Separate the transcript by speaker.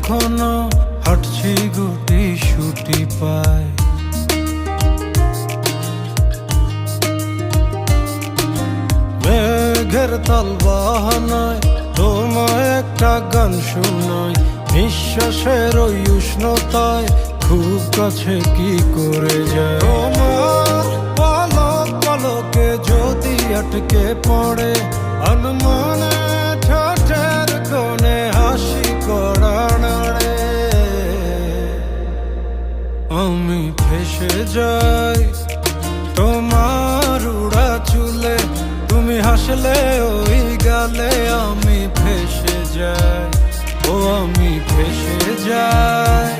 Speaker 1: কখনো হাঁটছি গুটি সুটি পায়। মেঘের তাল বাহানায় তোমায় একটা গান শোনাই, নিঃশ্বাসের ওই উষ্ণতায় খুব কাছে কি করে যায়। তোমার পলক পলকে যদি আটকে পড়ে আনমনে ঠোঁটের কোণে হাসি করা নাড়ে, আমি ফেসে যাই তোমার উড়া চুলে, তুমি হাসলে ওই গালে আমি ফেসে যাই, ও আমি ফেসে যাই।